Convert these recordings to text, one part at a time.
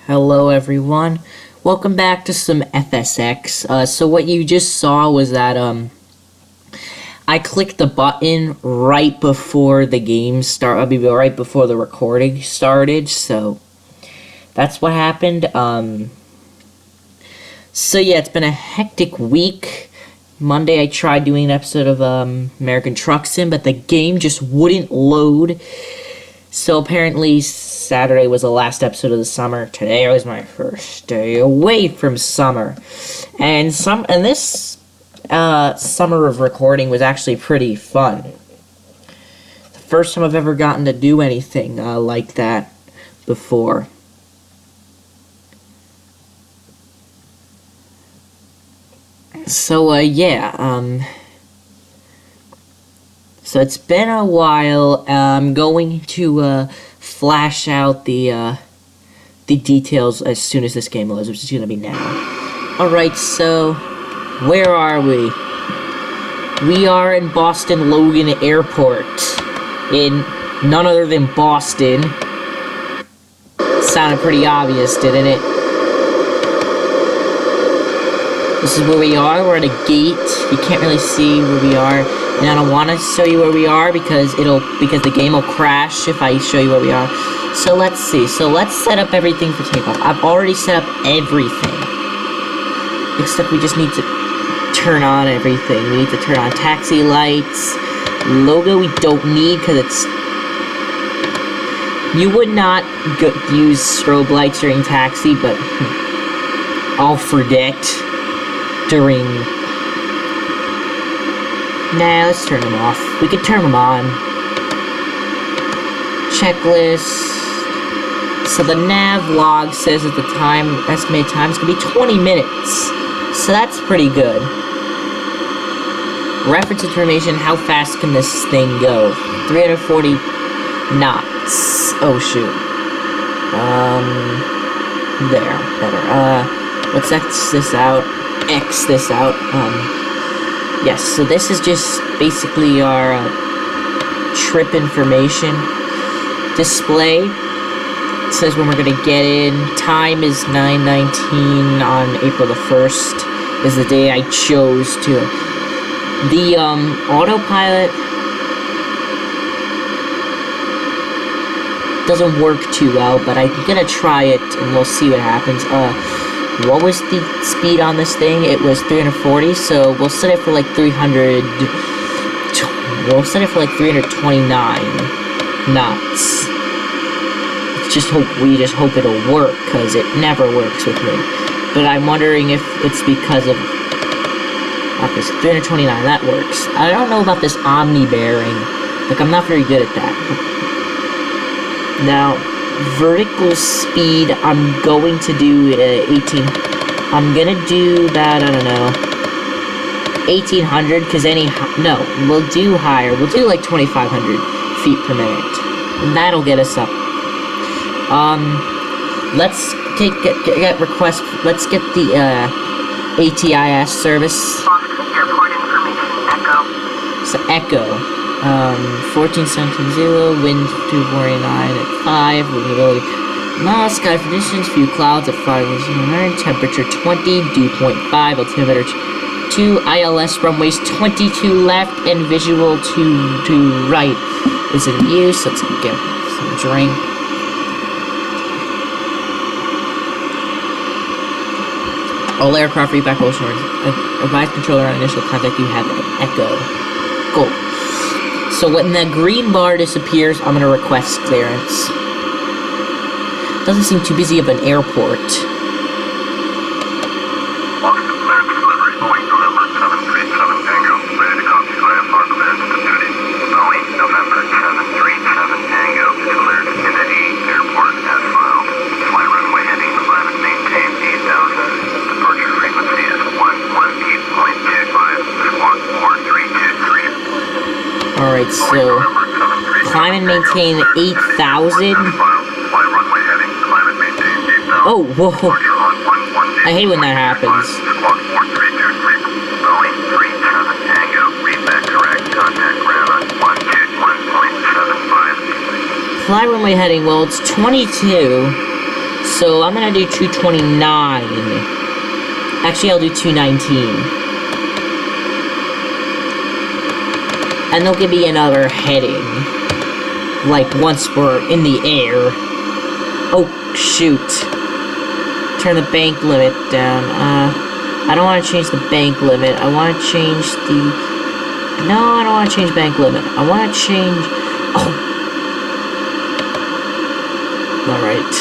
Hello everyone, welcome back to some FSX. So what you just saw was that I clicked the button right before the game right before the recording started, so that's what happened. So yeah, it's been a hectic week. Monday I tried doing an episode of American Truck Sim, but the game just wouldn't load. So apparently Saturday was the last episode of the summer. Today was my first day away from summer. And this summer of recording was actually pretty fun. The first time I've ever gotten to do anything like that before. So so it's been a while. I'm going to flash out the details as soon as this game loads, which is going to be now. Alright, so where are we? We are in Boston Logan Airport in none other than Boston. Sounded pretty obvious, didn't it? This is where we are. We're at a gate. You can't really see where we are. And I don't want to show you where we are because the game will crash if I show you where we are. So let's see. So let's set up everything for takeoff. I've already set up everything. Except we just need to turn on everything. We need to turn on taxi lights. Logo we don't need because it's... You would not use strobe lights during taxi, but I'll forget during... Nah, let's turn them off. We could turn them on. Checklist. So the nav log says that the estimated time is going to be 20 minutes. So that's pretty good. Reference information, how fast can this thing go? 340 knots. Oh, shoot. There. Better. Let's X this out. Yes, so this is just basically our trip information display. It says when we're going to get in. Time is 9:19 on April the 1st is the day I chose to. The autopilot doesn't work too well, but I'm going to try it and we'll see what happens. What was the speed on this thing? It was 340, so we'll set it for like 300... We'll set it for like 329 knots. We just hope it'll work, because it never works with me. But I'm wondering if it's because of... Okay, so 329, that works. I don't know about this Omni bearing. Like, I'm not very good at that. Now... vertical speed, I'm going to do 18. I'm gonna do about, I don't know, 1800, because no, we'll do higher. We'll do like 2500 feet per minute. And that'll get us up. Let's get request. Let's get the ATIS service. Airport information, Echo. So Echo. 14-17-0, wind 249 at 5, visibility miles, sky conditions, few clouds at 509, temperature 20, dew point 5, altimeter 2, ILS runways 22 left, and visual to right is in use. Let's get some drink. All aircraft read back ocean. Advise controller on initial contact, you have an Echo. Cool. So when the green bar disappears, I'm going to request clearance. Doesn't seem too busy of an airport. Boston clearance delivery, Boeing November 737 Tango, ready to copy IFR clearance to duty. Boeing November 737 Tango, cleared into E airport as filed. Fly runway heading 11, maintain 8000. Departure frequency is 118.25, squawk 4323. Alright, so climb and maintain 8,000. Oh, whoa. I hate when that happens. Fly runway heading, well, it's 22. So I'm gonna do 229. Actually, I'll do 219. And they'll give me another heading. Like, once we're in the air. Oh, shoot. Turn the bank limit down. I don't want to change the bank limit. I want to change the... No, I don't want to change bank limit. I want to change... Oh. Alright.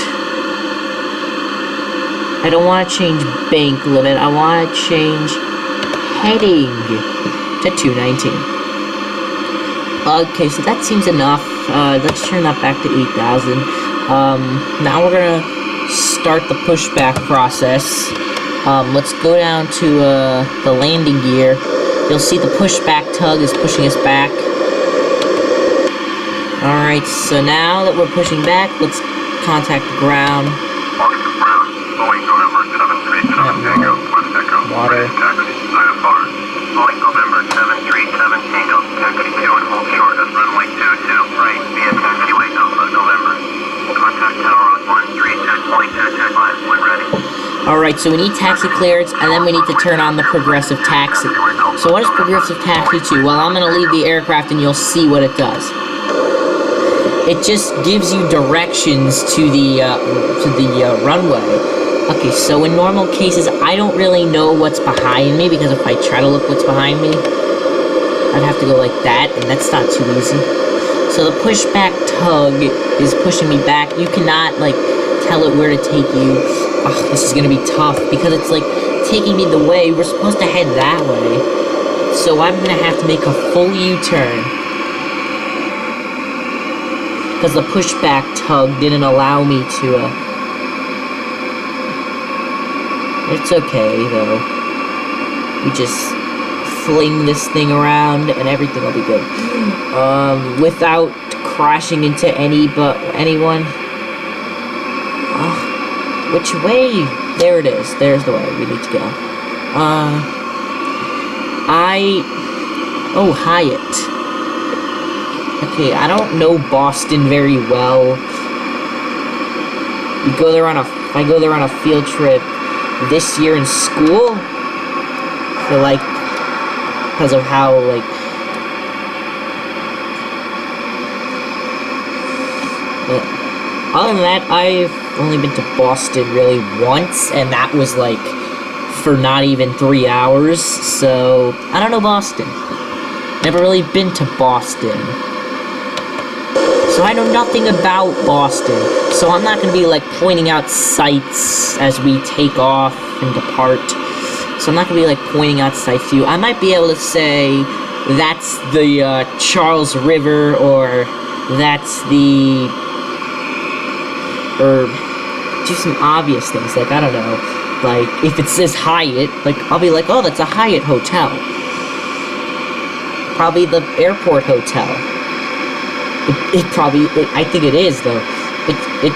I don't want to change bank limit. I want to change heading to 219. Okay, so that seems enough. Let's turn that back to 8,000. Now we're gonna start the pushback process. Let's go down to the landing gear. You'll see the pushback tug is pushing us back. Alright, so now that we're pushing back, let's contact the ground. Boston Brown, Boeing November 737 Tango, West Echo, Water. ready to taxi, IFR. Boeing November 737 Tango, taxi to and hold short at runway 22, right, via taxiway Alpha November. Contact tower on 132.225 when ready. Alright, so we need taxi clearance, and then we need to turn on the progressive taxi. So what does progressive taxi do? Well, I'm going to leave the aircraft and you'll see what it does. It just gives you directions to the runway. Okay, so in normal cases, I don't really know what's behind me, because if I try to look what's behind me, I'd have to go like that, and that's not too easy. So the pushback tug is pushing me back. You cannot, like, tell it where to take you. Ugh, this is gonna be tough, because it's, like, taking me the way. We're supposed to head that way. So I'm gonna have to make a full U-turn. Because the pushback tug didn't allow me to, It's okay, though. We just fling this thing around, and everything will be good. Without crashing into anyone. Which way? There it is. There's the way we need to go. Oh, Hyatt. Okay, I don't know Boston very well. I go there on a field trip this year in school. I feel like, because of how, like, other than that, I've only been to Boston really once, and that was, like, for not even 3 hours, so I don't know Boston. Never really been to Boston. So I know nothing about Boston, so I'm not going to be, like, pointing out sites as we take off and depart. So I'm not going to be, like, pointing out sites to you. I might be able to say, that's the, Charles River, or that's the... or do some obvious things, like, I don't know. Like, if it says Hyatt, like, I'll be like, oh, that's a Hyatt hotel. Probably the airport hotel. It probably, I think it is, though. It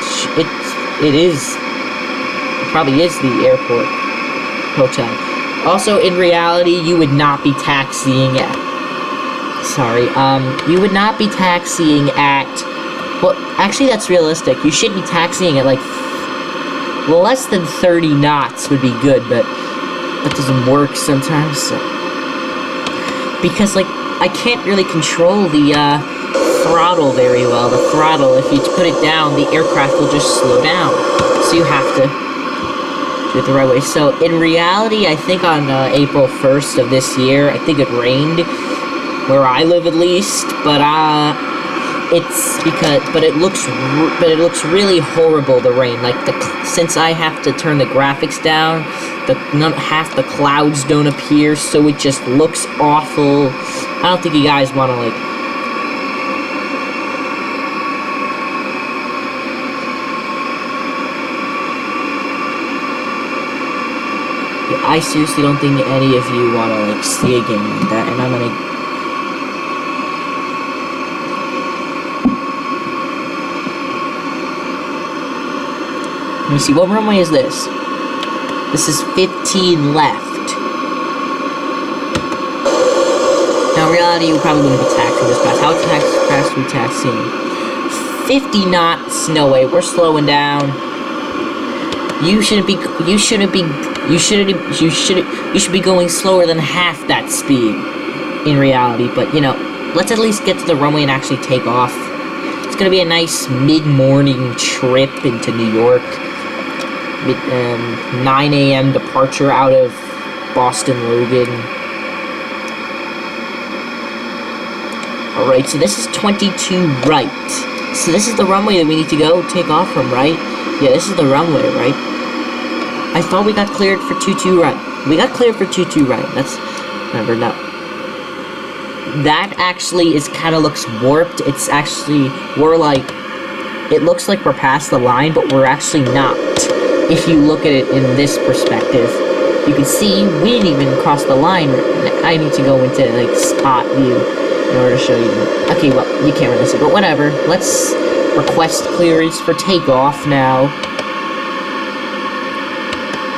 probably is the airport hotel. Also, in reality, you would not be taxiing at, you would not be taxiing at, well, actually, that's realistic. You should be taxiing at, like, less than 30 knots would be good, but that doesn't work sometimes, so. Because, like, I can't really control the, throttle very well. The throttle, if you put it down, the aircraft will just slow down. So you have to do it the right way. So in reality, I think on April 1st of this year, I think it rained where I live at least. But it looks really horrible, the rain. Like, since I have to turn the graphics down, half the clouds don't appear, so it just looks awful. I don't think you guys want to, like, I seriously don't think any of you want to, like, see a game like that, and I'm gonna... Let me see, what runway is this? This is 15 left. Now, in reality, you probably wouldn't be taxiing this fast. How fast are we taxiing? 50 knots, no way, we're slowing down. You should be going slower than half that speed in reality, but you know, let's at least get to the runway and actually take off. It's gonna be a nice mid-morning trip into New York. 9 a.m. departure out of Boston Logan. Alright, so this is 22 right. So this is the runway that we need to go take off from, right? Yeah, this is the runway, right? I thought we got cleared for 22 right. We got cleared for 22 right. That's... Remember, no. That actually is kind of looks warped. It's actually... We're like... It looks like we're past the line, but we're actually not. If you look at it in this perspective. You can see we didn't even cross the line. I need to go into, like, spot view in order to show you. Okay, well, you can't really see, but whatever. Let's request clearance for takeoff now.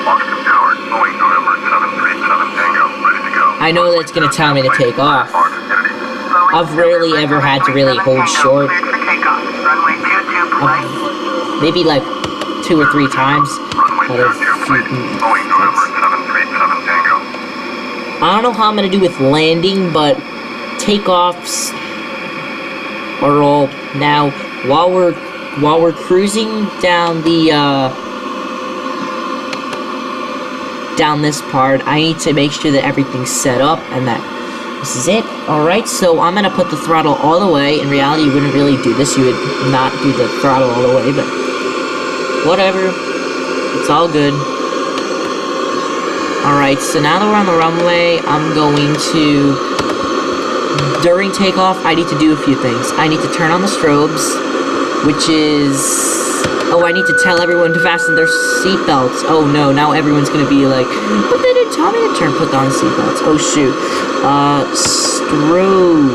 Boston Tower, Boeing November 737 Tango, ready to go. I know that's going to tell me to take off. I've rarely ever had to really hold short. Maybe like 2 or 3 times. Out of Boeing November 737 Tango. I don't know how I'm going to do with landing, but takeoffs are all now while we're cruising down the down this part. I need to make sure that everything's set up and that this is it. Alright, so I'm gonna put the throttle all the way. In reality, you wouldn't really do this. You would not do the throttle all the way, but whatever. It's all good. Alright, so now that we're on the runway, I'm going to... During takeoff, I need to do a few things. I need to turn on the strobes, which is... Oh, I need to tell everyone to fasten their seatbelts. Oh no, now everyone's gonna be like, but they didn't tell me to put on seatbelts. Oh shoot. Strobe.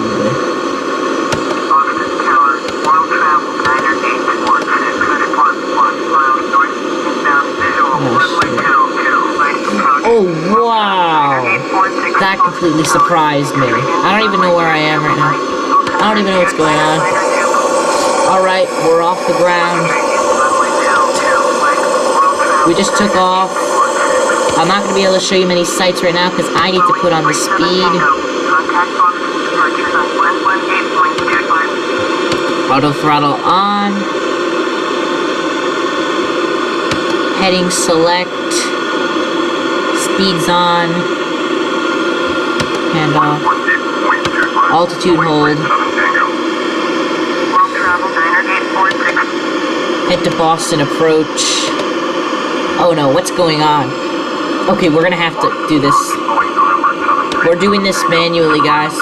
Oh, wow! That completely surprised me. I don't even know where I am right now. I don't even know what's going on. Alright, we're off the ground. We just took off. I'm not going to be able to show you many sights right now because I need to put on the speed. Auto throttle on. Heading select. Speeds on. Hand off. Altitude hold. Head to Boston approach. Oh no, what's going on? Okay, we're gonna have to do this. We're doing this manually, guys.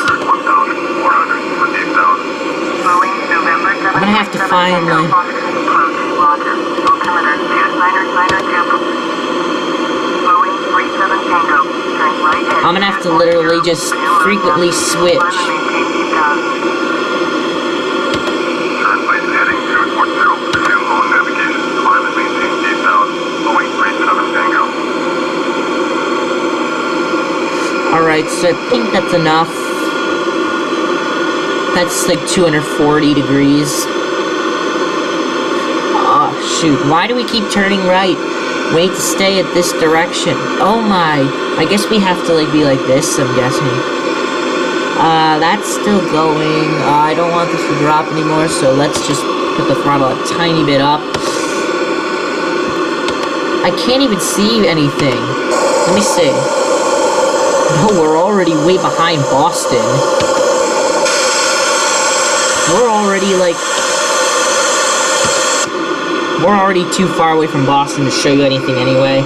I'm gonna have to find the... I'm gonna have to literally just frequently switch. Alright, so I think that's enough. That's like 240 degrees. Oh, shoot. Why do we keep turning right? We need to stay at this direction. Oh my. I guess we have to like be like this, I'm guessing. That's still going. I don't want this to drop anymore, so let's just put the throttle a tiny bit up. I can't even see anything. Let me see. No, we're already way behind Boston. We're already, like... We're already too far away from Boston to show you anything anyway.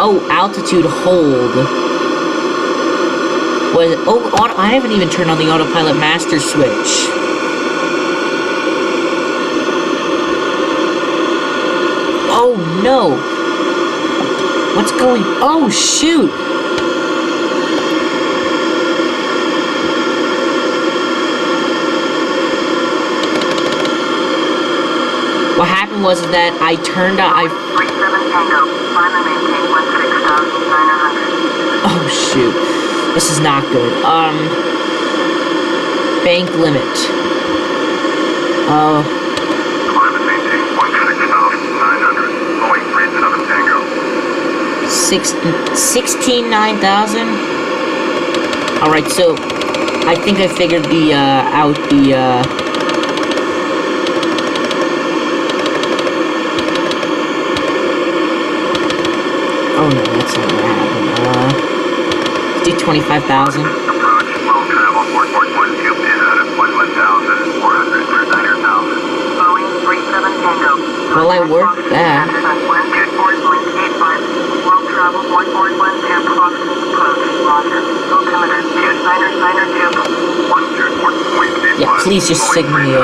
Oh, altitude hold. I haven't even turned on the autopilot master switch. Oh, no. What's going... Oh, shoot! What happened was that I turned out... Oh, shoot. This is not good. Bank limit. Oh. 16,900. Alright, so I think I figured out the, oh no, that's not what happened. Do 25,000. Approach, will travel 4.12 is at 1,400 for 9,000. Boeing 37 Tango. Well, I worked that. Jet 4.85. Will travel 141 approximate approach. Roger. Altimeter 2992. Yeah, please just signal me.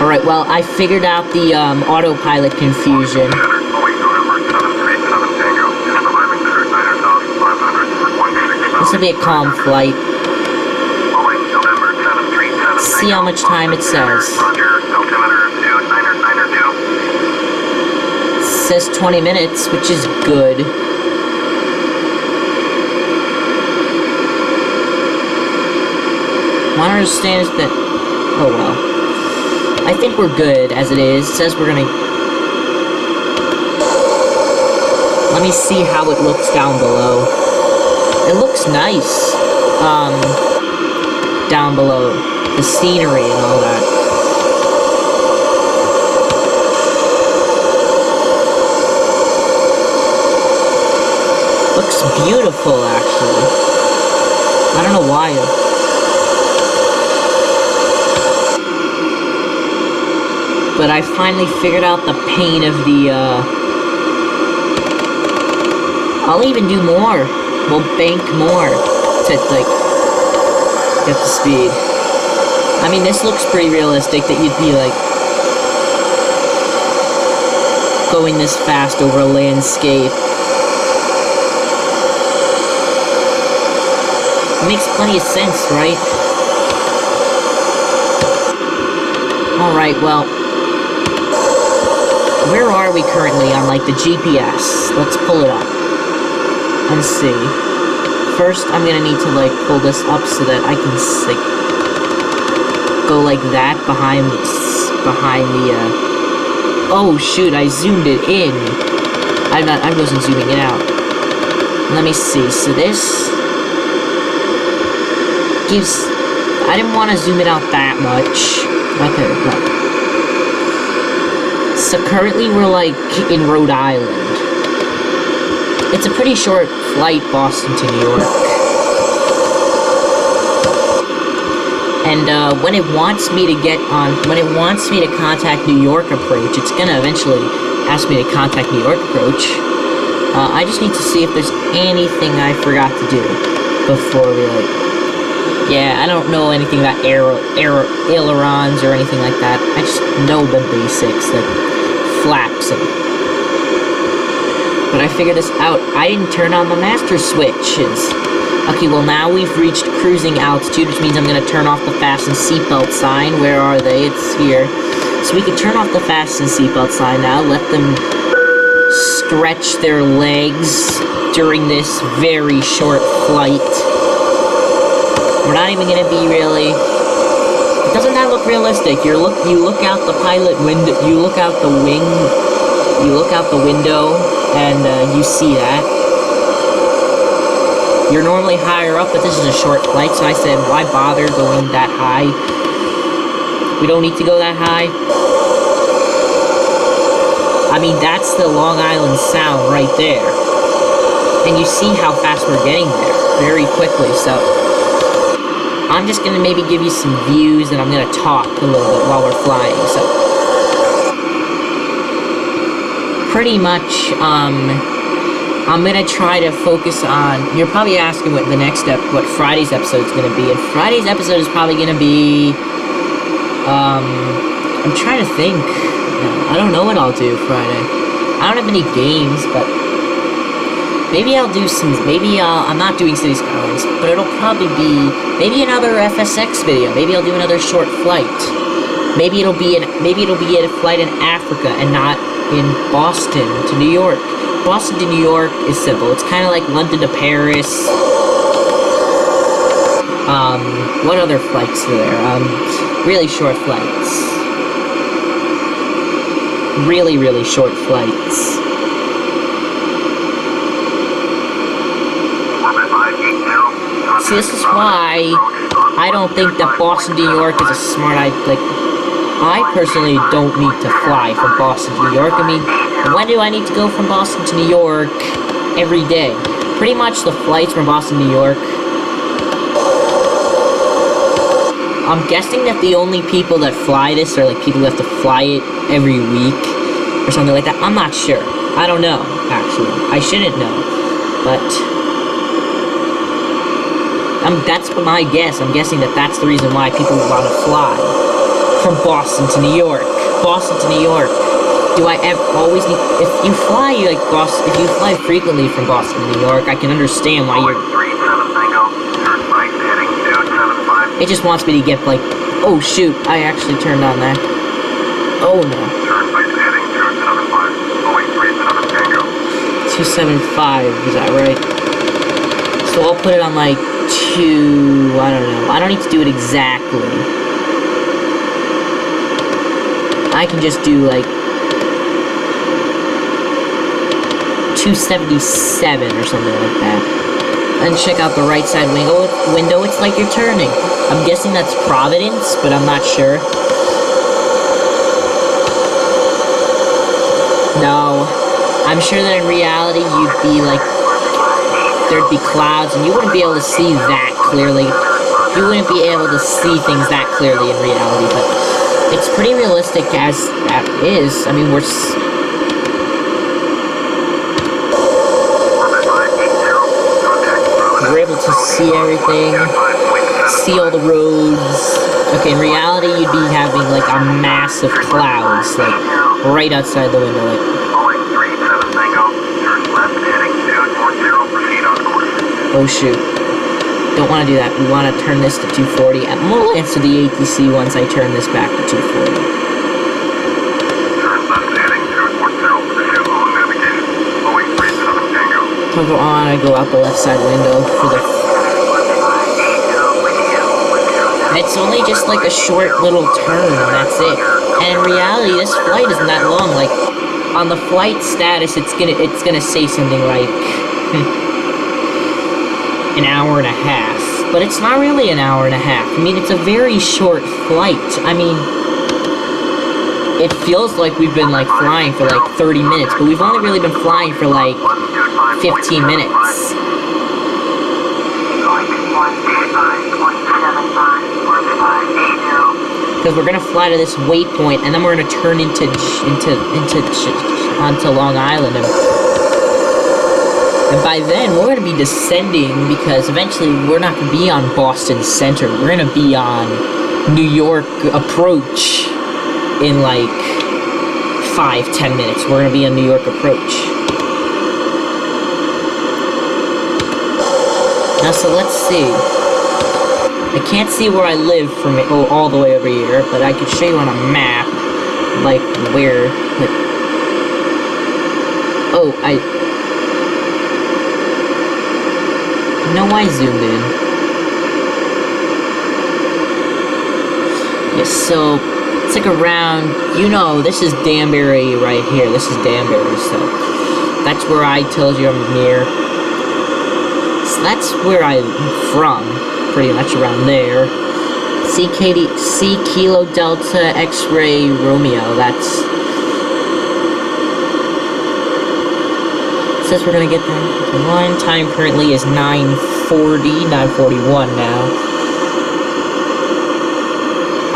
Alright, well, I figured out the autopilot confusion. This will be a calm flight. See how much time it says. It says 20 minutes, which is good. What I understand is that... oh well. I think we're good as it is. It says we're gonna... let me see how it looks down below. It looks nice. Down below. The scenery and all that. Looks beautiful, actually. I don't know why. But I finally figured out the pain of the, I'll even do more. We'll bank more to, like, get the speed. I mean, this looks pretty realistic that you'd be, like, going this fast over a landscape. It makes plenty of sense, right? Alright, well, where are we currently on, like, the GPS? Let's pull it up and see. First, I'm gonna need to, like, pull this up so that I can, like, go like that behind the, oh, shoot, I zoomed it in. I wasn't zooming it out. Let me see, so this gives, I didn't want to zoom it out that much. Okay, no. So currently we're, like, in Rhode Island. It's a pretty short flight, Boston to New York. And, when it wants me to contact New York approach, it's gonna eventually ask me to contact New York approach. I just need to see if there's anything I forgot to do before we, like... yeah, I don't know anything about ailerons or anything like that. I just know the basics, like flaps and... but I figured this out. I didn't turn on the master switches. Okay, well now we've reached cruising altitude, which means I'm gonna turn off the fasten seatbelt sign. Where are they? It's here. So we can turn off the fasten seatbelt sign now, let them stretch their legs during this very short flight. We're not even gonna be really... doesn't that look realistic? You look out the pilot window, you look out the wing, you look out the window, and you see that. You're normally higher up, but this is a short flight, so I said, why bother going that high? We don't need to go that high. I mean, that's the Long Island Sound right there. And you see how fast we're getting there, very quickly, so... I'm just gonna maybe give you some views, and I'm gonna talk a little bit while we're flying, so... pretty much, I'm gonna try to focus on... you're probably asking what what Friday's episode's gonna be, and Friday's episode is probably gonna be... I'm trying to think. I don't know what I'll do Friday. I don't have any games, but... maybe I'll do some... I'm not doing City Skylines, but it'll probably be... maybe another FSX video. Maybe I'll do another short flight. Maybe it'll be a flight in Africa and not in Boston to New York. Boston to New York is simple. It's kind of like London to Paris. What other flights are there? Really short flights. Really, really short flights. See, this is why I don't think that Boston to New York is a smart idea. Like, I personally don't need to fly from Boston to New York. I mean, when do I need to go from Boston to New York? Every day. Pretty much the flights from Boston to New York. I'm guessing that the only people that fly this are like people who have to fly it every week or something like that. I'm not sure. I don't know, actually. I shouldn't know. But that's my guess. I'm guessing that that's the reason why people want to fly from Boston to New York. Boston to New York. Do I always need... If you fly, like, Boston... If you fly frequently from Boston to New York, I can understand why you're... It just wants me to get, like... Oh, shoot. I actually turned on that. Oh, no. 275, is that right? So I'll put it on, like, 2... I don't know. I don't need to do it exactly. I can just do, like... 277 or something like that. And check out the right side window. It's like you're turning. I'm guessing that's Providence, but I'm not sure. No. I'm sure that in reality you'd be like... There'd be clouds and you wouldn't be able to see that clearly. You wouldn't be able to see things that clearly in reality, but... It's pretty realistic as that is. I mean, we're able to see everything, see all the roads. Okay, in reality, you'd be having, like, a mass of clouds, like, right outside the window, like... Oh, shoot. Don't want to do that. We want to turn this to 240. And we'll answer the ATC once I turn this back to 240. I'll go on, I go out the left side window for the... It's only just like a short little turn, and that's it. And in reality, this flight isn't that long. Like, on the flight status, it's gonna say something like... an hour and a half. But it's not really an hour and a half. I mean, it's a very short flight. I mean... It feels like we've been, like, flying for, like, 30 minutes, but we've only really been flying for, like... 15 minutes. Because we're gonna fly to this waypoint, and then we're gonna turn onto Long Island, and by then we're gonna be descending because eventually we're not gonna be on Boston Center. We're gonna be on New York Approach in like 5-10 minutes. We're gonna be on New York Approach. Now, so let's see. I can't see where I live from all the way over here, but I could show you on a map, like, where, like... Oh, No, I zoomed in. Yes, so, it's like around... You know, this is Danbury right here. This is Danbury, so... That's where I told you I'm near. So that's where I'm from, pretty much around there. C Kilo Delta X-Ray Romeo, that's... It says we're gonna get there. Line time currently is 9:41 now.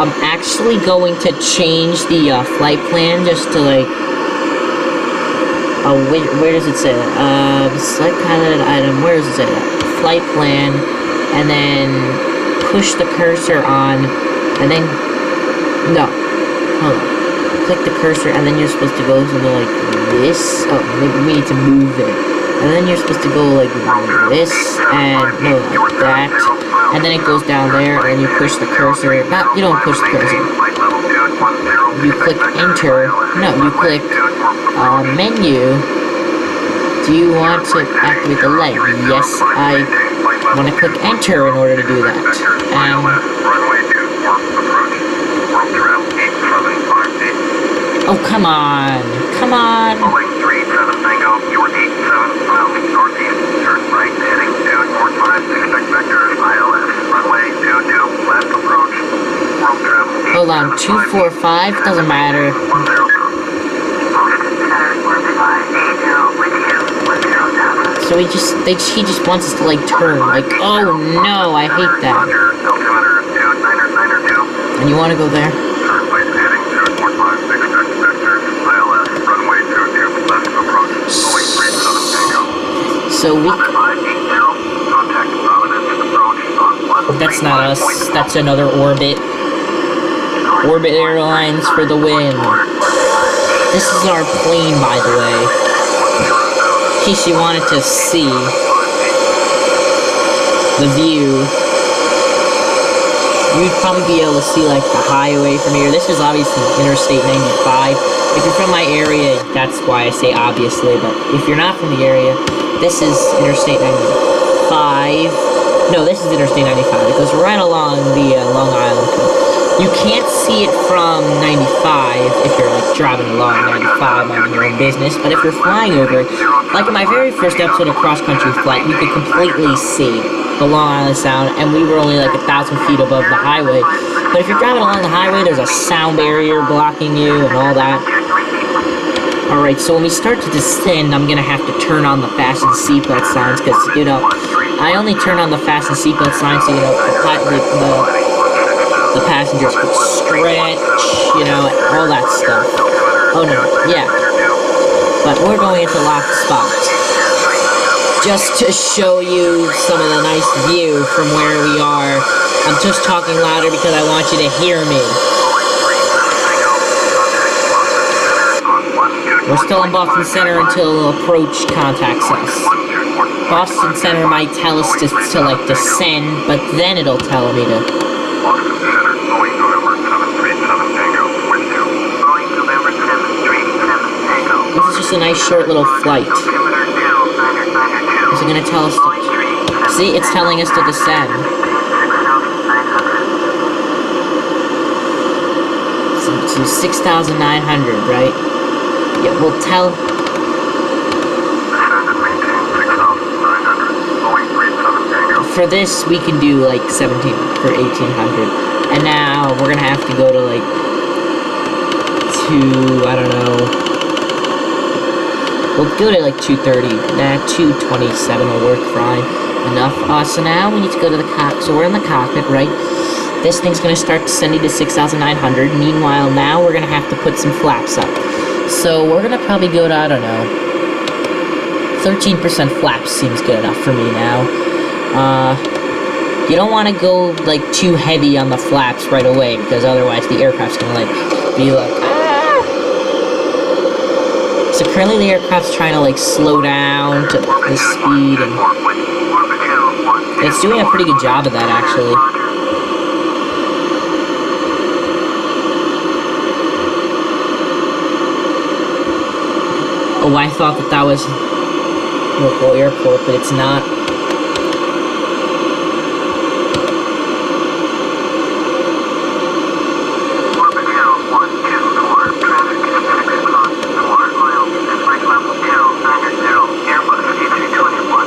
I'm actually going to change the flight plan just to like... Oh, where does it say that? Select pilot item, where does it say that? Flight plan, and then push the cursor on, and then, no, hold on. Click the cursor, and then you're supposed to go something like this. Oh, maybe we need to move it. And then you're supposed to go like this, and no, like that. And then it goes down there, and you push the cursor. No, you don't push the cursor. You click enter. No, you click menu. Do you want to activate the light? Yes, I want to click enter in order to do that. Oh, come on. Come on. Hold on, 245, doesn't matter. So he just wants us to like turn, like, oh no, I hate that. And you want to go there? So that's not us, that's another Orbit. Orbit Airlines for the win. This is our plane, by the way. In case you wanted to see the view. You'd probably be able to see like the highway from here. This is obviously Interstate 95. If you're from my area, that's why I say obviously, but if you're not from the area, this is Interstate 95. No, this is Interstate 95. It goes right along the Long Island coast. You can't see it from 95 if you're like driving along 95 on your own business, but if you're flying over it, like in my very first episode of Cross Country Flight, you could completely see the Long Island Sound, and we were only like 1,000 feet above the highway. But if you're driving along the highway, there's a sound barrier blocking you and all that. Alright, so when we start to descend, I'm gonna have to turn on the fasten seatbelt signs, because, you know, I only turn on the fasten seatbelt signs so, you know, the passengers could stretch, you know, all that stuff. Oh no, yeah. But we're going into locked spot. Just to show you some of the nice view from where we are. I'm just talking louder because I want you to hear me. We're still in Boston Center until approach contacts us. Boston Center might tell us to like descend, but then it'll tell me to. This is just a nice short little flight. Is it gonna tell us to... See, it's telling us to descend. So 6,900, right? Yeah, we'll tell... For this, we can do like 17 for 1,800. And now, we're gonna have to go to like... I don't know... We'll go to like 230. Nah, 227 will work fine enough. So now we need to go to the cockpit. So we're in the cockpit, right? This thing's gonna start descending to 6,900. Meanwhile, now we're gonna have to put some flaps up. So we're gonna probably go to, I don't know, 13% flaps seems good enough for me now. You don't want to go like too heavy on the flaps right away, because otherwise the aircraft's gonna like be like. So currently the aircraft's trying to like slow down to the speed, and it's doing a pretty good job of that actually. Oh, I thought that was local airport, but it's not.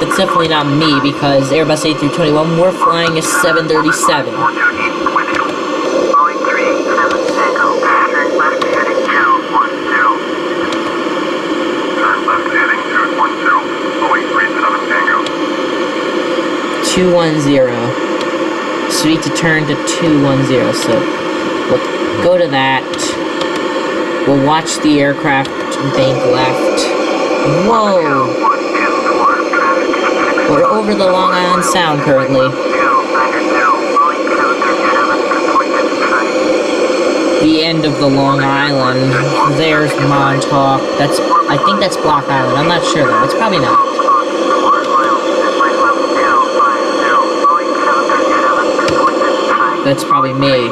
It's definitely not me, because Airbus A321, we're flying a 737. So we need to turn to 210, so we'll go to that. We'll watch the aircraft bank left. Whoa! We're over the Long Island Sound currently. The end of the Long Island. There's Montauk. I think that's Block Island. I'm not sure though. It's probably not. That's probably me.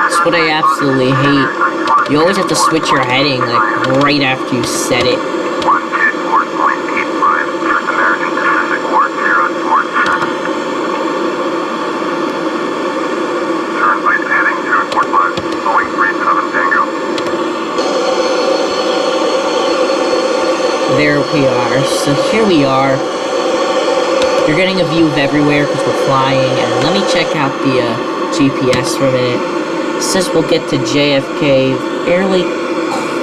That's what I absolutely hate. You always have to switch your heading, like, right after you set it. There we are. So here we are. You're getting a view of everywhere because we're flying. And let me check out the GPS for a minute. It says we'll get to JFK fairly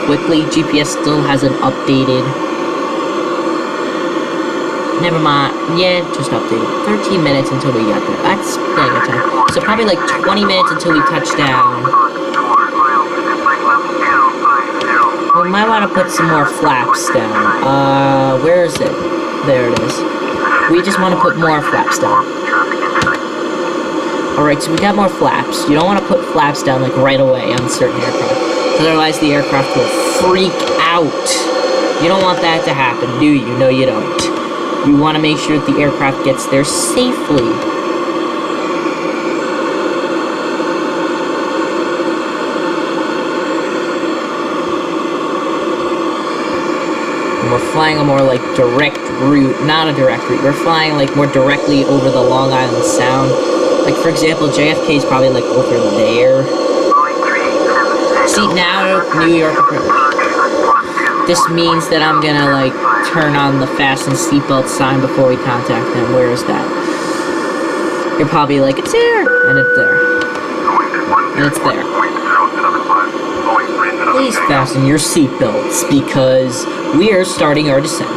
quickly. GPS still hasn't updated. Never mind. Yeah, just updated. 13 minutes until we get there. That's plenty of time. So probably like 20 minutes until we touch down. We might want to put some more flaps down. Where is it? There it is. We just want to put more flaps down. Alright, so we got more flaps. You don't want to put flaps down like right away on certain aircraft. Because otherwise the aircraft will freak out. You don't want that to happen, do you? No, you don't. You want to make sure that the aircraft gets there safely. And we're flying a more like direct route, not a direct route. We're flying like more directly over the Long Island Sound. Like for example, JFK is probably like over there. See now, New York. This means that I'm gonna like turn on the fasten seatbelt sign before we contact them. Where is that? You're probably like, it's there, and it's there, and it's there. Please fasten your seatbelts because we are starting our descent.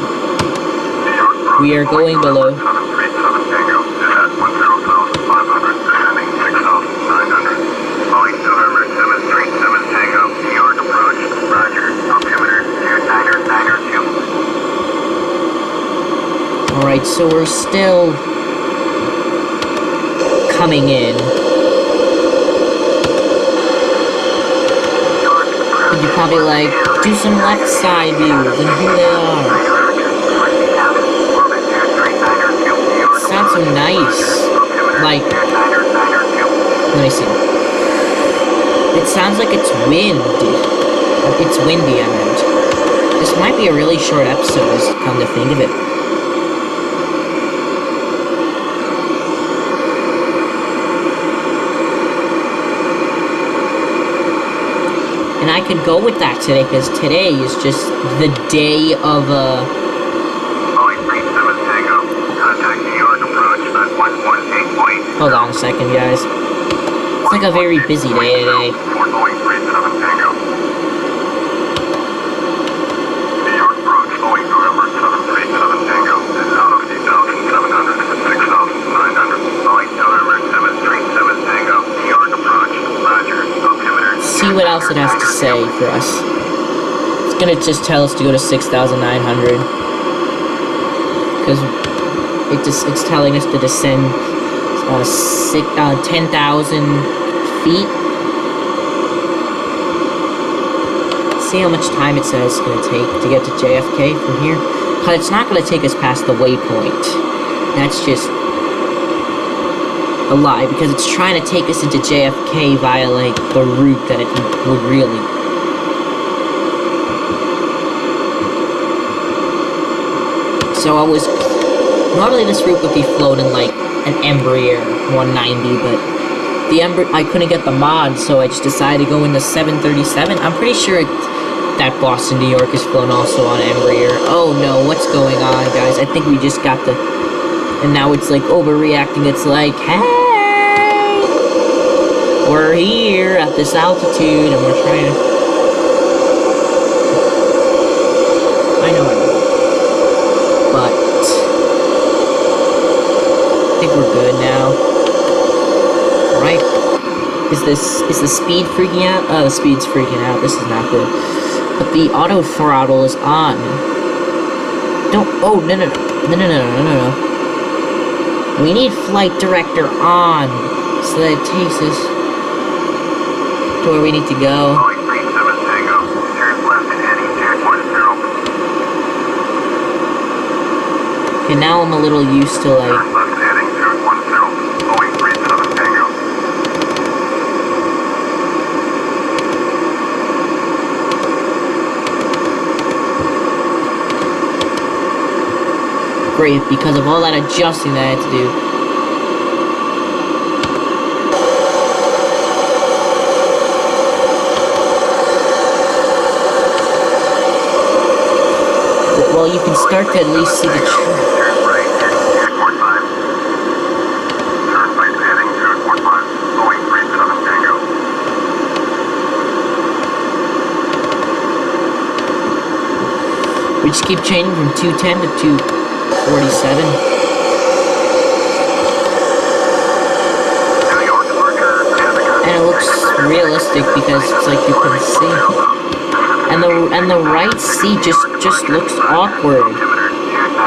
We are going below. Alright, so we're still coming in. And you're probably like, do some left side views, and here they are. It sounds so nice. Like, let me see. It sounds like it's wind. It's windy, I meant. This might be a really short episode, come to think of it. And I could go with that today, because today is just the day of, Hold on a second, guys. It's like a very busy day today. See what else it has to say for us. It's gonna just tell us to go to 6,900 because it's telling us to descend 10,000 feet. See how much time it says it's gonna take to get to JFK from here. But it's not gonna take us past the waypoint. That's just a lie, because it's trying to take us into JFK via, like, the route that it would really. So normally this route would be flown in, like, an Embraer 190, but I couldn't get the mod, so I just decided to go in the 737. I'm pretty sure that Boston, New York is flown also on Embraer. Oh no, what's going on, guys? I think we just got the... And now it's, like, overreacting. It's like, hey! We're here at this altitude, and we're trying to... I know. But... I think we're good now. Right? Is the speed freaking out? Oh, the speed's freaking out. This is not good. But the auto throttle is on. Oh, no. We need flight director on, so that it takes us to where we need to go. Okay, now I'm a little used to, like... Great, because of all that adjusting that I had to do. Well, you can start to at least see the track. just keep changing from 210 to 247. And it looks realistic because it's like you can see. And the right seat just looks awkward.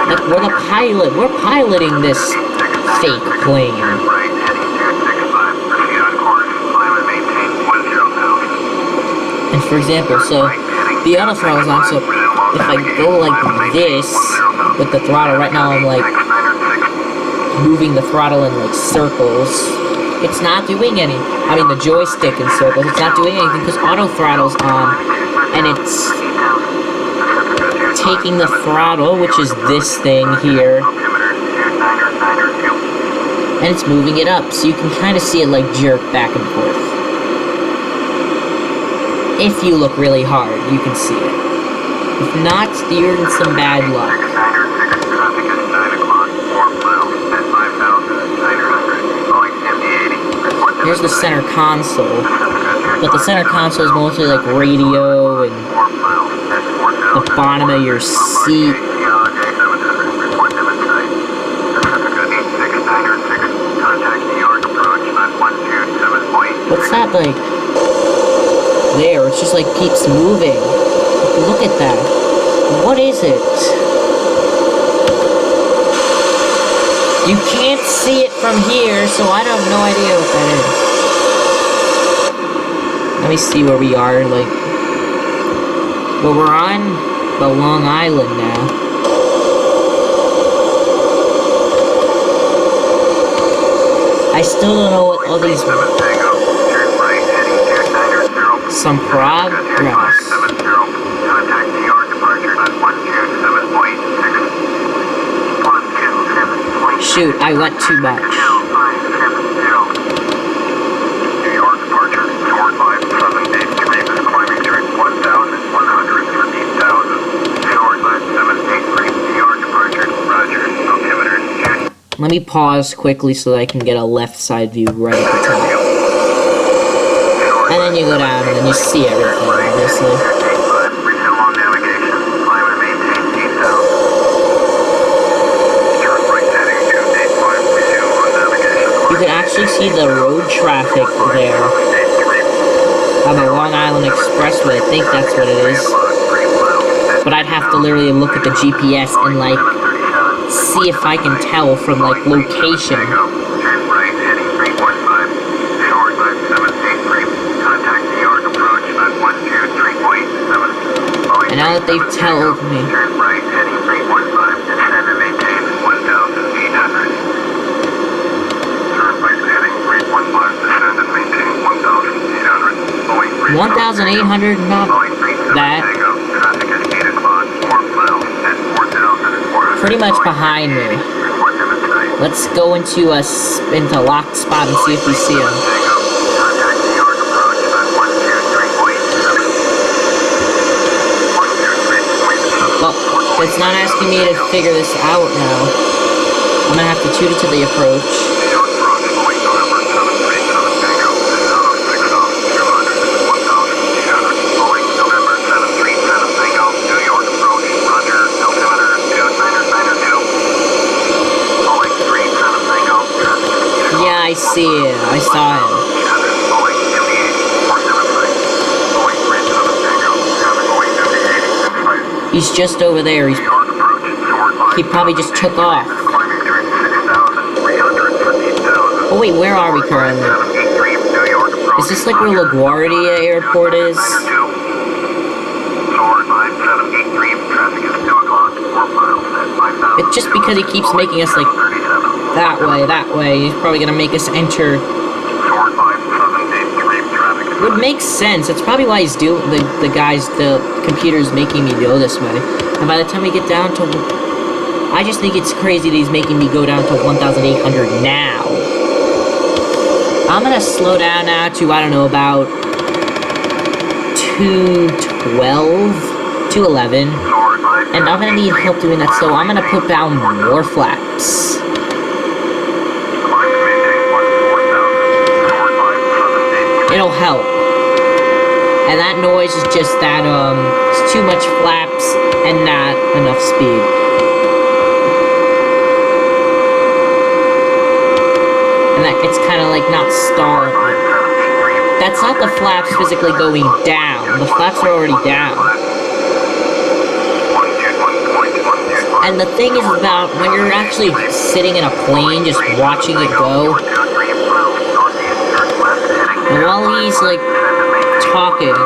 Like we're piloting this fake plane. And for example, so the auto throttle is on, so if I go like this with the throttle, right now I'm like moving the throttle in like circles. It's not doing any, I mean the joystick in circles, it's not doing anything because auto throttle's on, and it's taking the throttle, which is this thing here, and it's moving it up, so you can kind of see it like jerk back and forth. If you look really hard, you can see it. If not, you're in some bad luck. Here's the center console, but the center console is mostly like radio and the bottom of your seat. What's that like? There, it's just like keeps moving. Look at that. What is it? You can't see it from here, so I have no idea what that is. Let me see where we are, like... Well, we're on the Long Island now. I still don't know what all these... Some progress. Shoot, I went too much. Let me pause quickly so that I can get a left side view right at the top. And then you go down and then you see everything, obviously. You can actually see the road traffic there on the Long Island Expressway. I think that's what it is. But I'd have to literally look at the GPS and like see if I can tell from like location. And now that they've told me, $1,800, not that. Pretty much behind me. Let's go into a locked spot and see if we see him. Well, it's not asking me to figure this out now. I'm gonna have to tune it to the approach. I see it. I saw him. He's just over there. He probably just took off. Oh wait, where are we currently? Is this like where LaGuardia Airport is? It's just because he keeps making us like that way. He's probably gonna make us enter. It would make sense. That's probably why he's doing the computer's making me go this way. And by the time we get down to, I just think it's crazy that he's making me go down to 1,800 now. I'm gonna slow down now to, I don't know, about 212, 211. And I'm gonna need help doing that, so I'm gonna put down more flaps. It'll help. And that noise is just that, it's too much flaps and not enough speed. And that it's kind of like not stalling. That's not the flaps physically going down. The flaps are already down. And the thing is about when you're actually sitting in a plane just watching it go, and while he's like talking,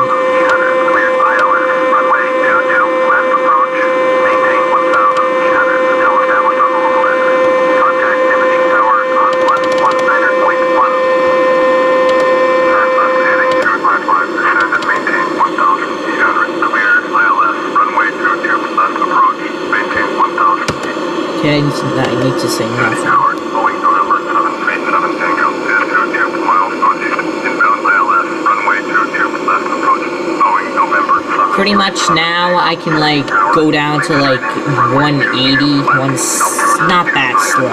okay, I need to say nothing. Pretty much now I can like go down to like 180, not that slow.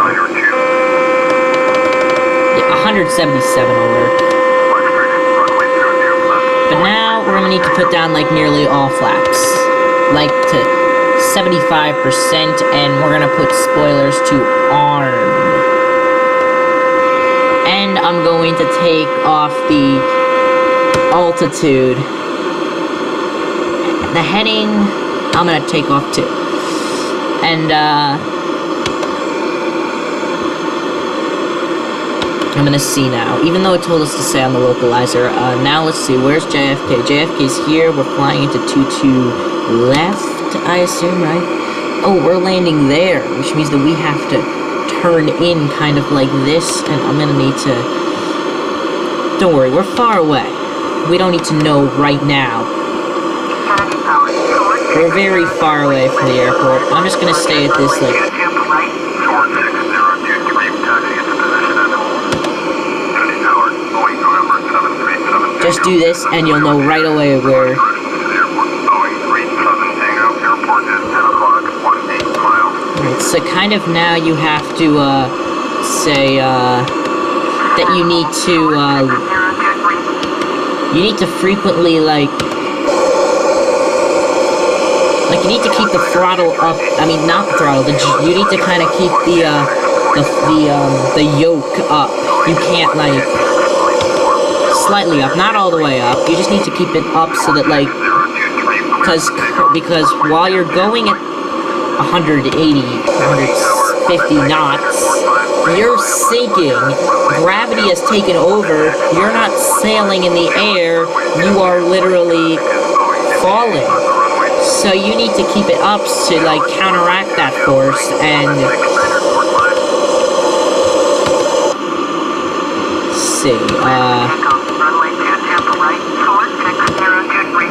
Yeah, 177 will work. But now we're gonna need to put down like nearly all flaps, like to 75%, and we're gonna put spoilers to armed. And I'm going to take off the altitude. The heading, I'm gonna take off too. And, I'm gonna see now. Even though it told us to say on the localizer, now let's see, where's JFK? JFK's here, we're flying into 22 left, I assume, right? Oh, we're landing there, which means that we have to turn in kind of like this, and I'm gonna need to... Don't worry, we're far away. We don't need to know right now. We're very far away from the airport. I'm just gonna stay at this, like... Just do this, and you'll know right away where... Right, so kind of now you have to, say, that you need to frequently, like, you need to keep the throttle up. I mean, not the throttle. You need to kind of keep the yoke up. You can't like slightly up, not all the way up. You just need to keep it up so that like, because while you're going at 180, 150 knots, you're sinking. Gravity has taken over. You're not sailing in the air. You are literally falling. So you need to keep it up to like counteract that force, and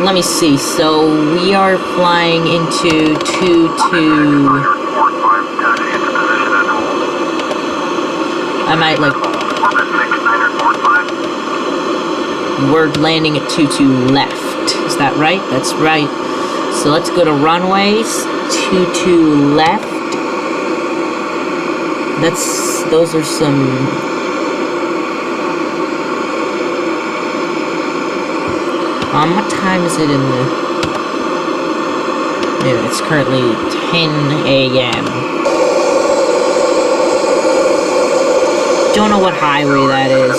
let me see. So we are flying into 22. I might like. We're landing at 22 left. Is that right? That's right. So let's go to runways, 22 left. Those are some... what time is it in the... Yeah, it's currently 10 a.m. Don't know what highway that is.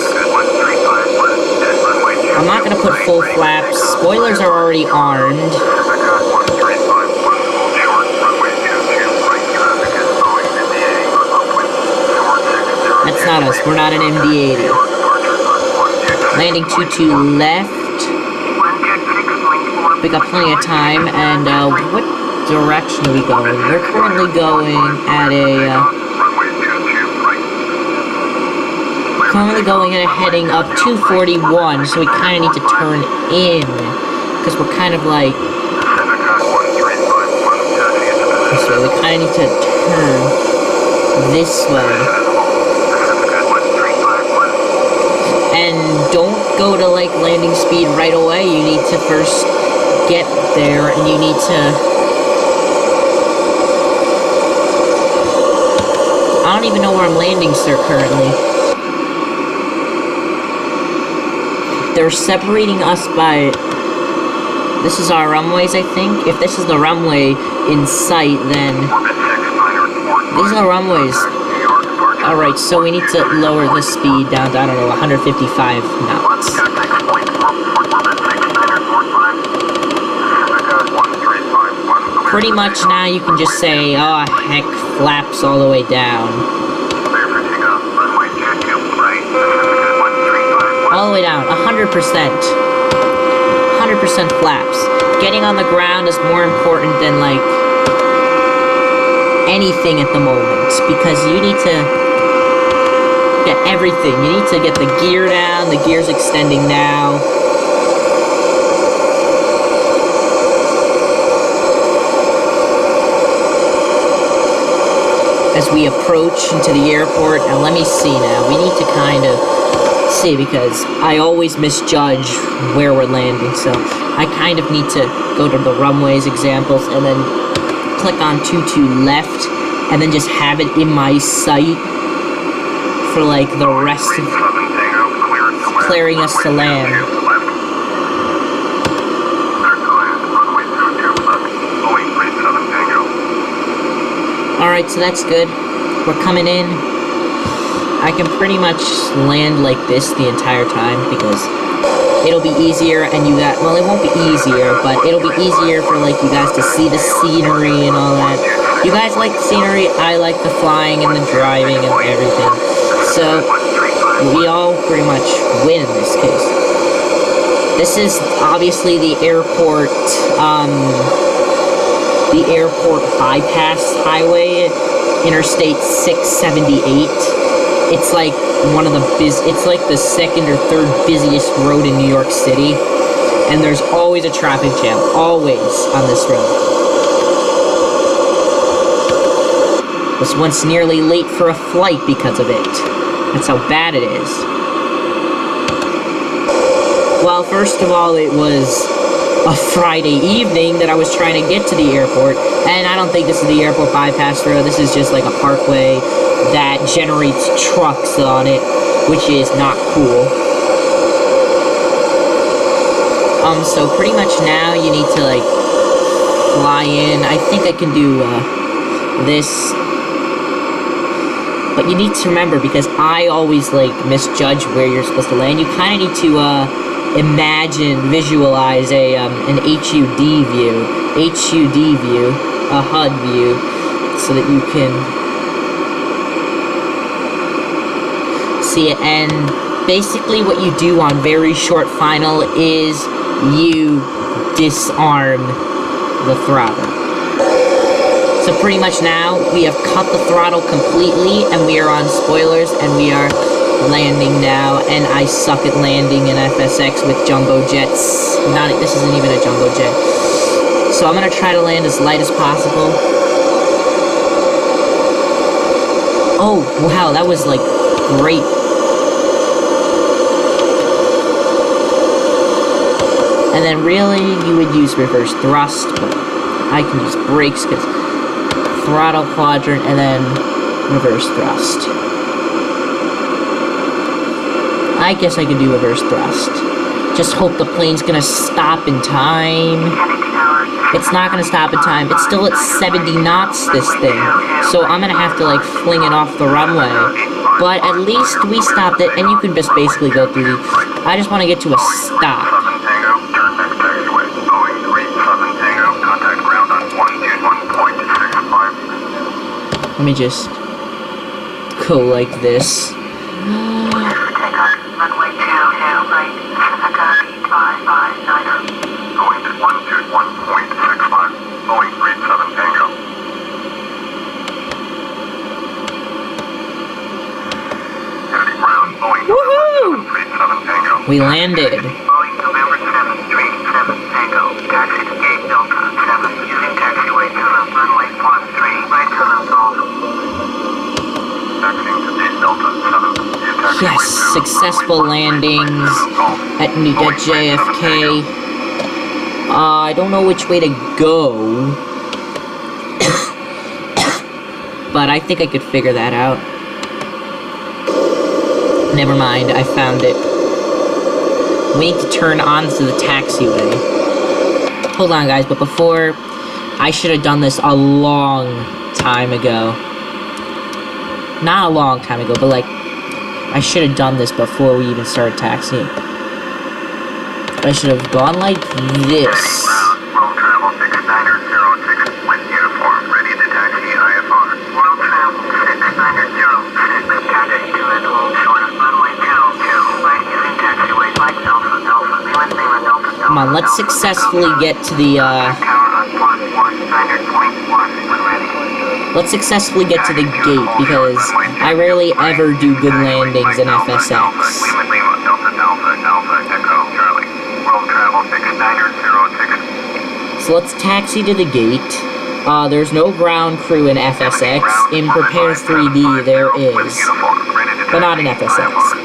I'm not gonna put full flaps. Spoilers are already armed. That's not us. We're not an MD-80. Landing 22 left. We got plenty of time. And what direction are we going? We're currently going at a... heading up 241. So we kind of need to turn in. Because we're kind of like... So we kind of need to turn this way. And don't go to like landing speed right away. You need to first get there, and you need to... I don't even know where I'm landing, sir, currently. They're separating us by This is our runways, I think. If this is the runway in sight, then these are the runways. Alright, so we need to lower the speed down to, I don't know, 155 knots. Pretty much now you can just say, oh heck, flaps all the way down. All the way down, 100%. 100% flaps. Getting on the ground is more important than, like, anything at the moment, because you need to get everything. You need to get the gear down, the gear's extending now. As we approach into the airport, and let me see now, we need to kind of see, because I always misjudge where we're landing, so I kind of need to go to the runways examples and then click on 22 left and then just have it in my sight for like the rest of clearing us to land. Alright, so that's good. We're coming in. I can pretty much land like this the entire time because it'll be easier, and you got, well, it won't be easier, but it'll be easier for like you guys to see the scenery and all that. You guys like the scenery, I like the flying and the driving and everything. So we all pretty much win in this case. This is obviously the airport bypass highway, Interstate 678. It's like one of the it's like the second or third busiest road in New York City, and there's always a traffic jam, always on this road. Was once nearly late for a flight because of it. That's how bad it is. Well, first of all, it was a Friday evening that I was trying to get to the airport, and I don't think this is the airport bypass road. This is just like a parkway that generates trucks on it, which is not cool. So pretty much now you need to like fly in. I think I can do this, but you need to remember, because I always like misjudge where you're supposed to land. You kind of need to visualize an HUD view, a HUD view, so that you can see it. And basically what you do on very short final is you disarm the throttle. So pretty much now we have cut the throttle completely, and we are on spoilers, and we are landing now, and I suck at landing in FSX with jumbo jets. This isn't even a jumbo jet. So I'm gonna try to land as light as possible. Oh, wow, that was like great. And then really, you would use reverse thrust, but I can use brakes because throttle quadrant and then reverse thrust. I guess I could do reverse thrust. Just hope the plane's gonna stop in time. It's not gonna stop in time. It's still at 70 knots, this thing. So I'm gonna have to like fling it off the runway. But at least we stopped it, and you can just basically go through I just want to get to a stop. Let me just go like this. Woohoo! We landed. Yes, successful landings at JFK. I don't know which way to go, but I think I could figure that out. Never mind, I found it. We need to turn onto the taxiway. Hold on, guys, but before, I should have done this a long time ago. Not a long time ago, but like, I should have done this before we even started taxiing. I should have gone like this. World Travel 6906 with uniform, ready to taxi IFR. World Travel 6906, taxi to and hold short of runway 22, right using taxiway flight Delta Delta, Lima Delta Delta. Come on, let's successfully get to the, let's successfully get to the gate, because I rarely ever do good landings in FSX. So let's taxi to the gate. There's no ground crew in FSX. In Prepare 3D, there is. But not in FSX.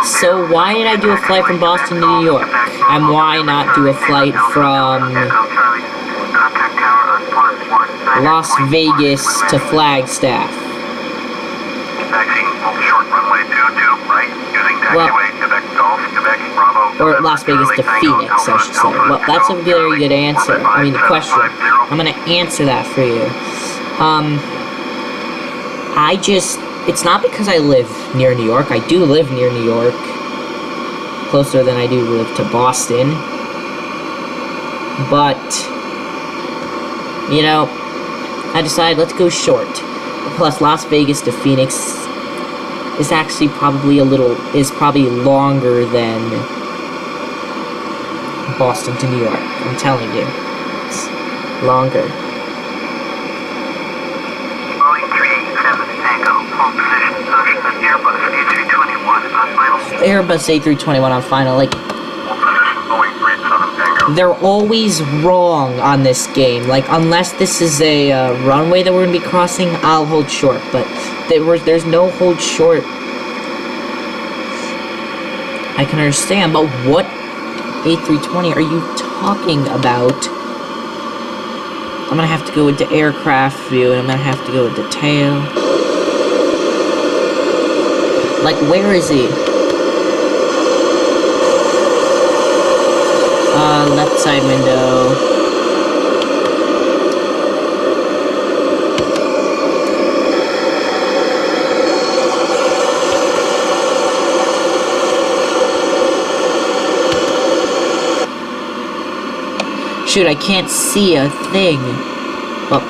So why did I do a flight from Boston to New York? And why not do a flight from Las Vegas to Flagstaff? Well, or Las Vegas to Phoenix, I should say. Well, that's a very good answer. I mean, the question. I'm gonna answer that for you. It's not because I live near New York. I do live near New York. Closer than I do live to Boston. But, you know, I decided let's go short. Plus, Las Vegas to Phoenix is actually probably probably longer than Boston to New York. I'm telling you. It's longer. Airbus A321 on final, like, they're always wrong on this game. Like, unless this is a runway that we're gonna be crossing, I'll hold short, but there's no hold short. I can understand, but what A320 are you talking about? I'm gonna have to go into aircraft view, and I'm gonna have to go into tail. Like, where is he? Left side window. Shoot, I can't see a thing. Well,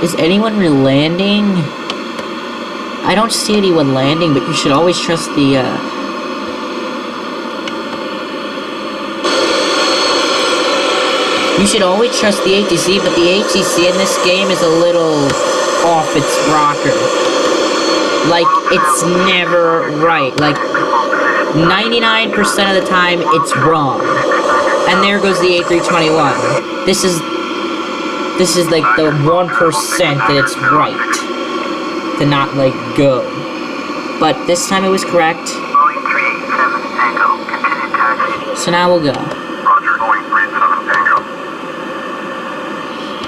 is anyone landing? I don't see anyone landing, but you should always trust the, You should always trust the ATC, but the ATC in this game is a little off its rocker. Like, it's never right. Like, 99% of the time, it's wrong. And there goes the A321. This is like the 1% that it's right to not, like, go. But this time it was correct. So now we'll go.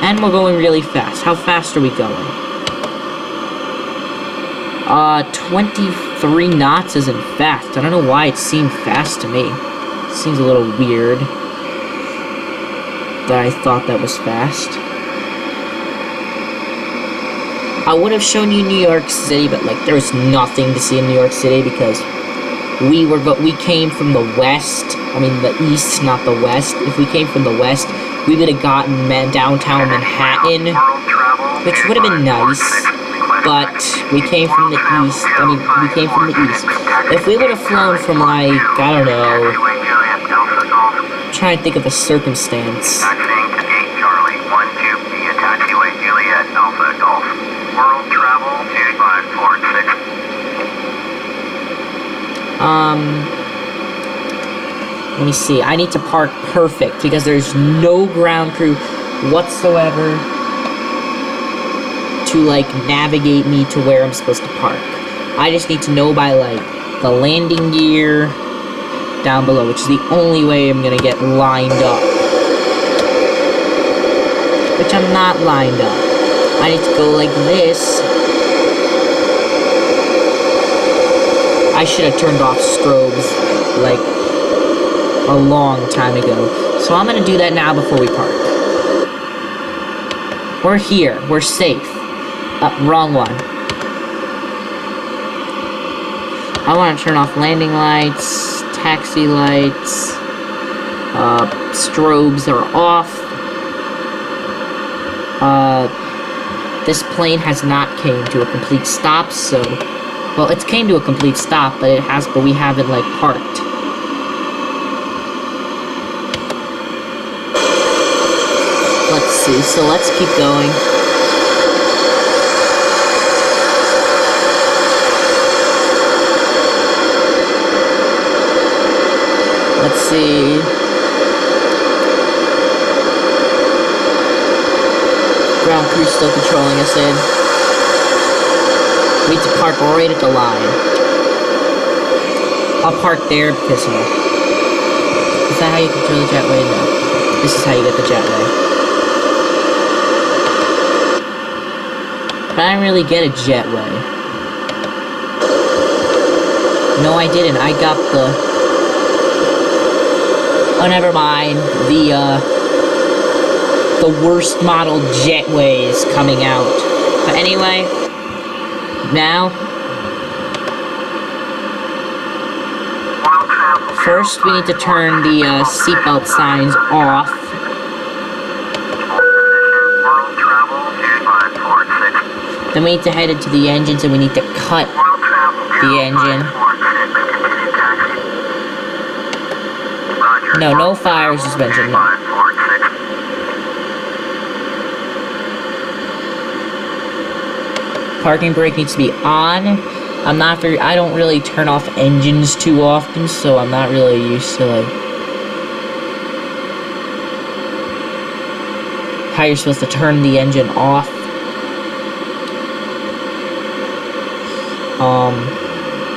And we're going really fast. How fast are we going? 23 knots isn't fast. I don't know why it seemed fast to me. It seems a little weird that I thought that was fast. I would have shown you New York City, but like there's nothing to see in New York City because we came from the west. I mean the east, not the west. If we came from the west, we would have gotten downtown Manhattan, which would have been nice, but we came from the east. I mean, we came from the east. If we would have flown from, like, I don't know, I'm trying to think of a circumstance. Let me see. I need to park perfect because there's no ground crew whatsoever to, like, navigate me to where I'm supposed to park. I just need to know by, like, the landing gear down below, which is the only way I'm gonna get lined up. Which I'm not lined up. I need to go like this. I should have turned off strobes, like, a long time ago. So I'm gonna do that now before we park. We're here. We're safe. Wrong one. I want to turn off landing lights, taxi lights, strobes are off. This plane has not came to a complete stop, so... Well, it's came to a complete stop, but we haven't, like, parked. Let's see, so let's keep going. Let's see. Ground crew's still controlling us in. We need to park right at the line. I'll park there because, you know. Is that how you control the jetway? No. This is how you get the jetway. But I didn't really get a jetway. No, I didn't. I got the... Oh, never mind. The worst model jetways coming out. But anyway, now... First, we need to turn the seatbelt signs off. Then we need to head into the engines and we need to cut the engine. No fire suspension, no. Parking brake needs to be on. I don't really turn off engines too often, so I'm not really used to, like, how you're supposed to turn the engine off.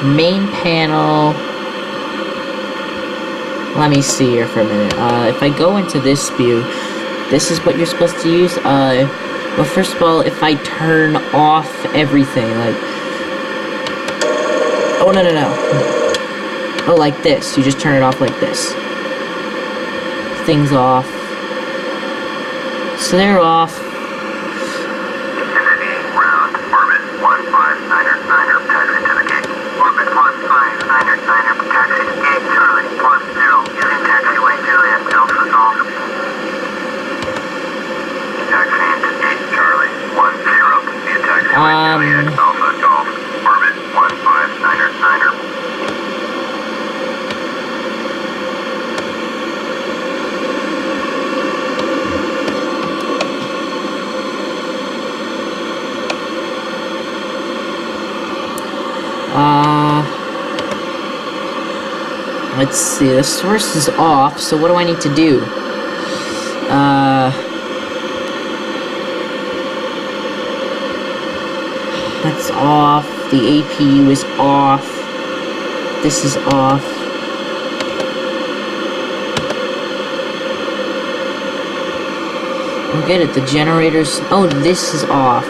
Main panel. Let me see here for a minute. If I go into this view, this is what you're supposed to use. Well, first of all, if I turn off everything, like... Oh, no. Oh, like this. You just turn it off like this. Things off. So they're off. Infinity ground, orbit 159er, taxi to the gate. Orbit 159er, taxi to gate Charlie, 10, using taxiway Juliet, Alpha Golf. Taxiing to gate Charlie, 10, via taxiway Juliet, Alpha Golf, orbit 159er. Let's see, the source is off, so what do I need to do? That's off, the APU is off, this is off. I get it, the generators, oh, this is off.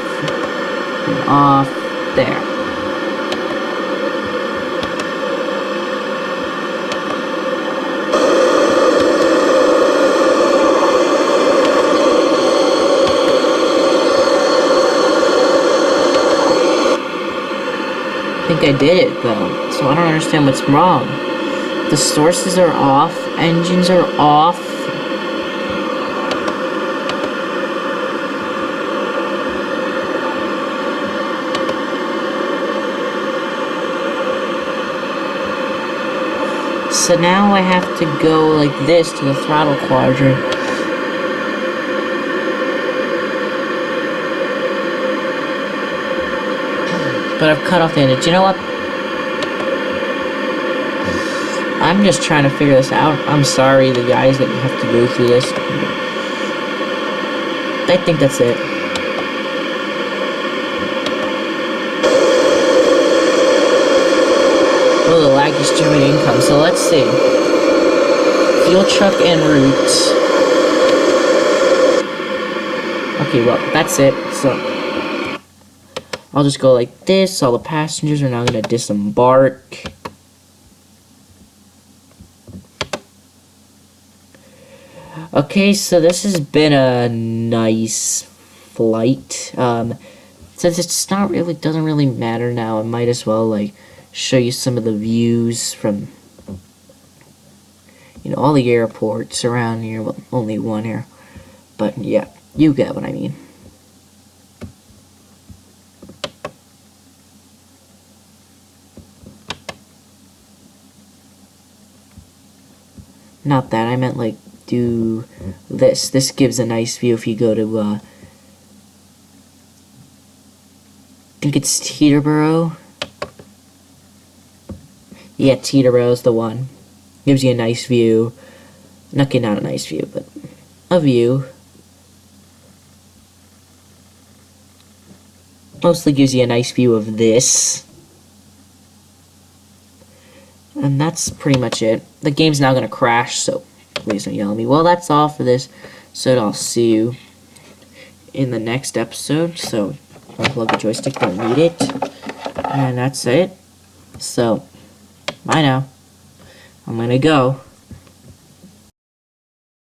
Off, there. I think I did it though, so I don't understand what's wrong. The sources are off, engines are off. So now I have to go like this to the throttle quadrant. But I've cut off the engine. You know what? I'm just trying to figure this out. I'm sorry, the guys that have to go through this. I think that's it. Oh, the lag is generating income. So let's see. Fuel truck en route. Okay, well, that's it. So I'll just go like this. All the passengers are now going to disembark. Okay, so this has been a nice flight. Since it's not really, doesn't really matter now, I might as well, like, show you some of the views from, you know, all the airports around here. Well, only one here. But, yeah, you get what I mean. Not that, I meant, like, do this. This gives a nice view if you go to, I think it's Teterboro. Yeah, Teterboro's the one. Gives you a nice view. Okay, not a nice view, but a view. Mostly gives you a nice view of this. And that's pretty much it. The game's now going to crash, so please don't yell at me. Well, that's all for this. So I'll see you in the next episode. So unplug the joystick, don't need it. And that's it. So, bye now. I'm going to go.